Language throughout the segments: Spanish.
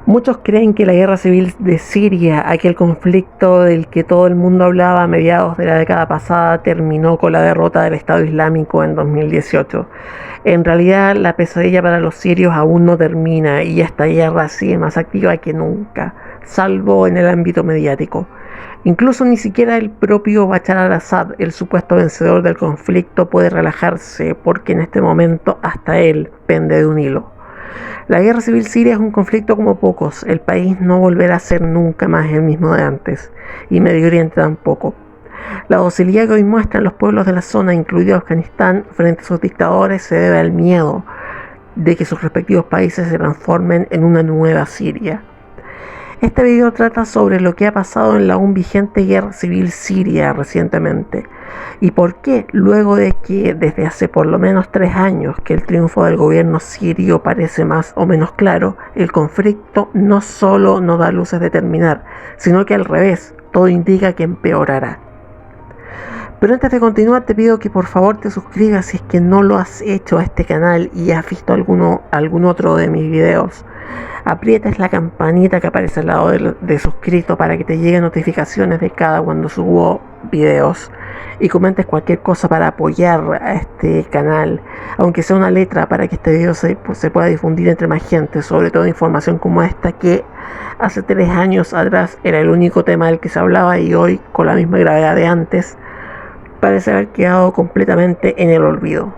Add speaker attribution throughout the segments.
Speaker 1: Muchos creen que la guerra civil de Siria, aquel conflicto del que todo el mundo hablaba a mediados de la década pasada, terminó con la derrota del Estado Islámico en 2018. En realidad, la pesadilla para los sirios aún no termina y esta guerra sigue más activa que nunca, salvo en el ámbito mediático. Incluso ni siquiera el propio Bashar al-Assad, el supuesto vencedor del conflicto, puede relajarse porque en este momento hasta él pende de un hilo. La guerra civil siria es un conflicto como pocos. El país no volverá a ser nunca más el mismo de antes, y Medio Oriente tampoco. La docilidad que hoy muestran los pueblos de la zona, incluido Afganistán, frente a sus dictadores, se debe al miedo de que sus respectivos países se transformen en una nueva Siria. Este video trata sobre lo que ha pasado en la aún vigente guerra civil siria recientemente y por qué, luego de que desde hace por lo menos 3 años que el triunfo del gobierno sirio parece más o menos claro, el conflicto no solo no da luces de terminar, sino que al revés, todo indica que empeorará. Pero antes de continuar te pido que por favor te suscribas si es que no lo has hecho a este canal y has visto algún otro de mis videos. Aprietes la campanita que aparece al lado de suscrito para que te lleguen notificaciones de cuando subo videos y comentes cualquier cosa para apoyar a este canal, aunque sea una letra, para que este video se pueda difundir entre más gente, sobre todo información como esta que hace 3 años atrás era el único tema del que se hablaba y hoy, con la misma gravedad de antes, parece haber quedado completamente en el olvido.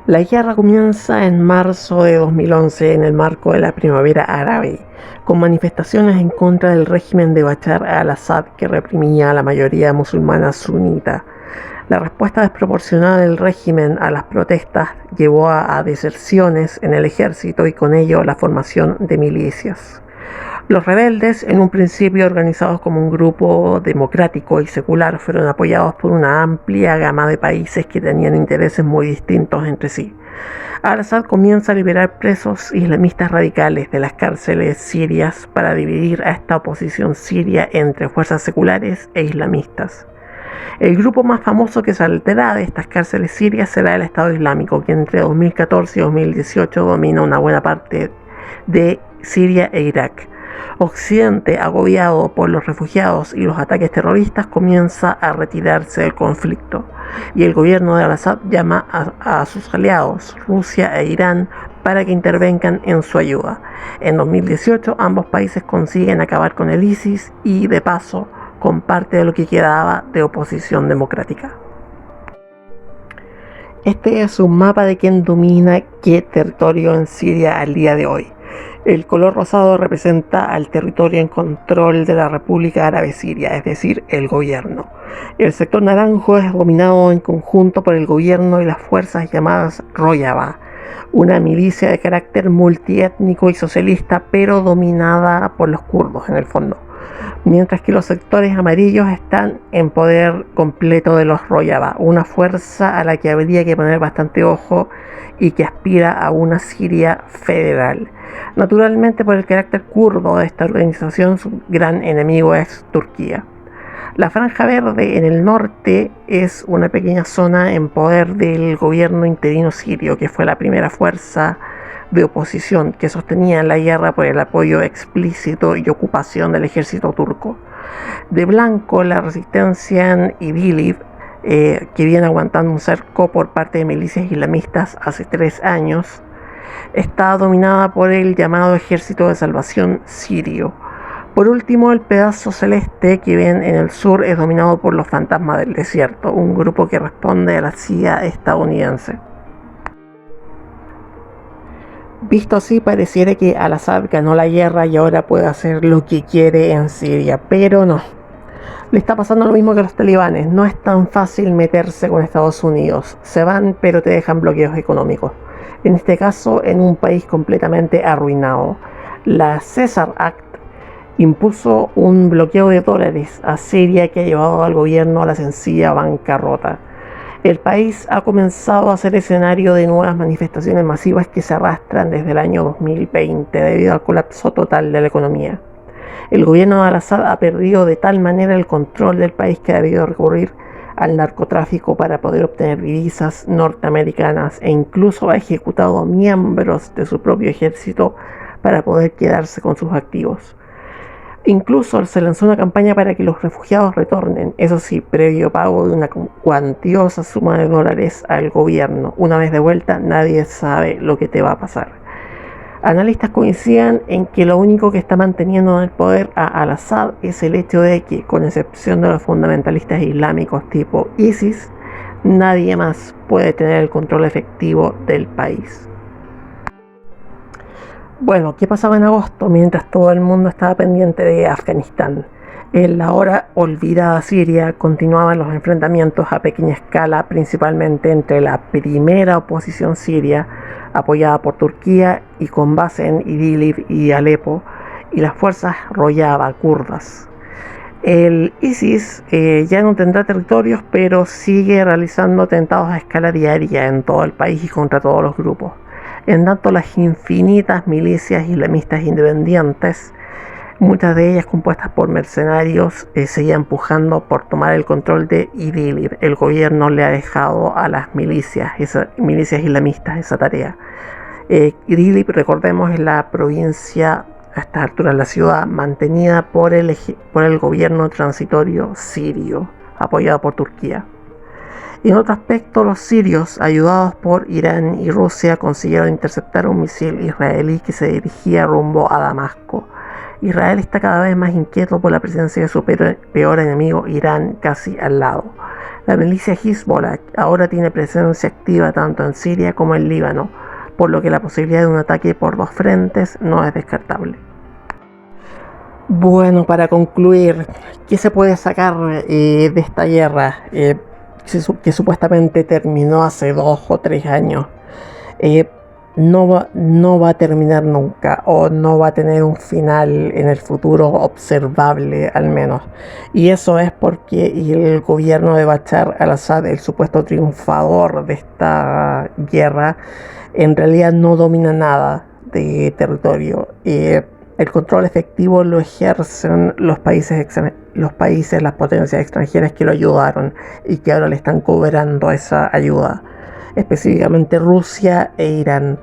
Speaker 1: La guerra comienza en marzo de 2011 en el marco de la primavera árabe, con manifestaciones en contra del régimen de Bashar al-Assad que reprimía a la mayoría musulmana sunita. La respuesta desproporcionada del régimen a las protestas llevó a deserciones en el ejército y con ello la formación de milicias. Los rebeldes, en un principio organizados como un grupo democrático y secular, fueron apoyados por una amplia gama de países que tenían intereses muy distintos entre sí. Al-Assad comienza a liberar presos islamistas radicales de las cárceles sirias para dividir a esta oposición siria entre fuerzas seculares e islamistas. El grupo más famoso que saldrá de estas cárceles sirias será el Estado Islámico, que entre 2014 y 2018 domina una buena parte de Siria e Irak. Occidente, agobiado por los refugiados y los ataques terroristas, comienza a retirarse del conflicto y el gobierno de al-Assad llama a sus aliados, Rusia e Irán, para que intervengan en su ayuda. En 2018 ambos países consiguen acabar con el ISIS y de paso con parte de lo que quedaba de oposición democrática. Este es un mapa de quién domina qué territorio en Siria al día de hoy. El color rosado representa al territorio en control de la República Árabe Siria, es decir, el gobierno. El sector naranjo es dominado en conjunto por el gobierno y las fuerzas llamadas Rojava, una milicia de carácter multiétnico y socialista, pero dominada por los kurdos en el fondo. Mientras que los sectores amarillos están en poder completo de los Rojava, una fuerza a la que habría que poner bastante ojo y que aspira a una Siria federal. Naturalmente, por el carácter kurdo de esta organización, su gran enemigo es Turquía. La Franja Verde en el norte es una pequeña zona en poder del gobierno interino sirio, que fue la primera fuerza de oposición que sostenía la guerra por el apoyo explícito y ocupación del ejército turco. De blanco, la resistencia en Idlib, que viene aguantando un cerco por parte de milicias islamistas hace 3 años, está dominada por el llamado Ejército de Salvación Sirio. Por último, el pedazo celeste que ven en el sur es dominado por los Fantasmas del Desierto, un grupo que responde a la CIA estadounidense. Visto así, pareciera que al-Assad ganó la guerra y ahora puede hacer lo que quiere en Siria, pero no. Le está pasando lo mismo que a los talibanes, no es tan fácil meterse con Estados Unidos. Se van, pero te dejan bloqueos económicos. En este caso, en un país completamente arruinado. La Cesar Act impuso un bloqueo de dólares a Siria que ha llevado al gobierno a la sencilla bancarrota. El país ha comenzado a ser escenario de nuevas manifestaciones masivas que se arrastran desde el año 2020 debido al colapso total de la economía. El gobierno de al-Assad ha perdido de tal manera el control del país que ha debido recurrir al narcotráfico para poder obtener divisas norteamericanas e incluso ha ejecutado miembros de su propio ejército para poder quedarse con sus activos. Incluso se lanzó una campaña para que los refugiados retornen, eso sí, previo pago de una cuantiosa suma de dólares al gobierno. Una vez de vuelta, nadie sabe lo que te va a pasar. Analistas coinciden en que lo único que está manteniendo en el poder a Al-Assad es el hecho de que, con excepción de los fundamentalistas islámicos tipo ISIS, nadie más puede tener el control efectivo del país. Bueno, ¿qué pasaba en agosto mientras todo el mundo estaba pendiente de Afganistán? En la ahora olvidada Siria continuaban los enfrentamientos a pequeña escala, principalmente entre la primera oposición siria, apoyada por Turquía y con base en Idlib y Alepo, y las fuerzas Rojava kurdas. El ISIS ya no tendrá territorios, pero sigue realizando atentados a escala diaria en todo el país y contra todos los grupos. En tanto, las infinitas milicias islamistas independientes, muchas de ellas compuestas por mercenarios, seguían empujando por tomar el control de Idlib. El gobierno le ha dejado a las milicias islamistas esa tarea. Idlib, recordemos, es la provincia, a esta altura la ciudad, mantenida por el gobierno transitorio sirio, apoyado por Turquía. En otro aspecto, los sirios, ayudados por Irán y Rusia, consiguieron interceptar un misil israelí que se dirigía rumbo a Damasco. Israel está cada vez más inquieto por la presencia de su peor enemigo, Irán, casi al lado. La milicia Hezbollah ahora tiene presencia activa tanto en Siria como en Líbano, por lo que la posibilidad de un ataque por dos frentes no es descartable. Bueno, para concluir, ¿qué se puede sacar de esta guerra que supuestamente terminó hace 2 o 3 años? No va a terminar nunca, o no va a tener un final en el futuro observable al menos. Y eso es porque el gobierno de Bashar al-Assad, el supuesto triunfador de esta guerra, en realidad no domina nada de territorio. El control efectivo lo ejercen las potencias extranjeras que lo ayudaron y que ahora le están cobrando esa ayuda, específicamente Rusia e Irán.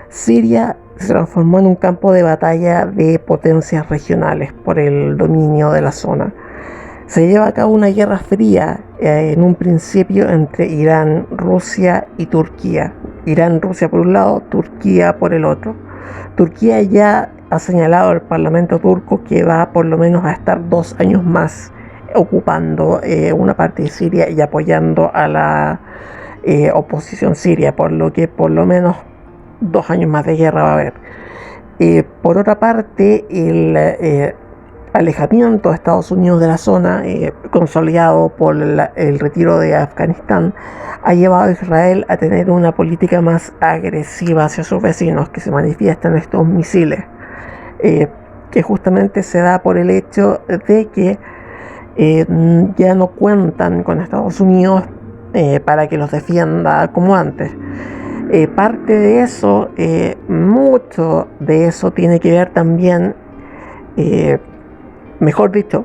Speaker 1: Siria se transformó en un campo de batalla de potencias regionales por el dominio de la zona. Se lleva a cabo una guerra fría en un principio entre Irán, Rusia y Turquía. Irán, Rusia por un lado, Turquía por el otro. Turquía ya ha señalado al Parlamento turco que va por lo menos a estar 2 años más ocupando una parte de Siria y apoyando a la oposición siria, por lo que por lo menos 2 años más de guerra va a haber. Por otra parte, el alejamiento de Estados Unidos de la zona, consolidado por el retiro de Afganistán, ha llevado a Israel a tener una política más agresiva hacia sus vecinos, que se manifiestan en estos misiles, que justamente se da por el hecho de que ya no cuentan con Estados Unidos para que los defienda como antes. Parte de eso, mucho de eso tiene que ver también, mejor dicho,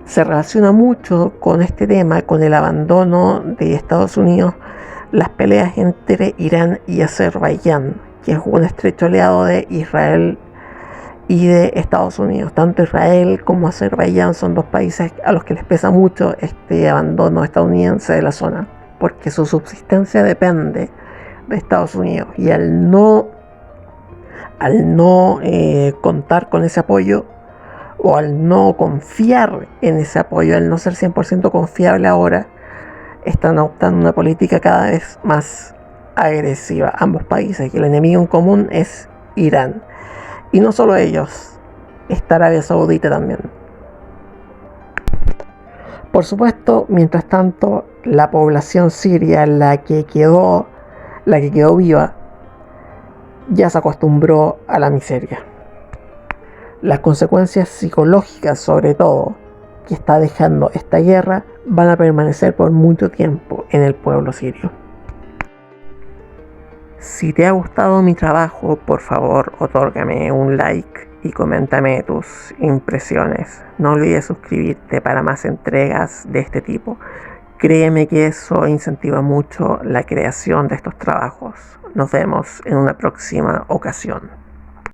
Speaker 1: se relaciona mucho con este tema, con el abandono de Estados Unidos, las peleas entre Irán y Azerbaiyán, que es un estrecho aliado de Israel y de Estados Unidos. Tanto Israel como Azerbaiyán son 2 países a los que les pesa mucho este abandono estadounidense de la zona, porque su subsistencia depende de Estados Unidos, y al no contar con ese apoyo, o al no confiar en ese apoyo, al no ser 100% confiable ahora, están adoptando una política cada vez más agresiva ambos países, y el enemigo en común es Irán. Y no solo ellos, está Arabia Saudita también. Por supuesto, mientras tanto, la población siria, la que quedó viva, ya se acostumbró a la miseria. Las consecuencias psicológicas, sobre todo, que está dejando esta guerra, van a permanecer por mucho tiempo en el pueblo sirio. Si te ha gustado mi trabajo, por favor, otórgame un like y coméntame tus impresiones. No olvides suscribirte para más entregas de este tipo. Créeme que eso incentiva mucho la creación de estos trabajos. Nos vemos en una próxima ocasión.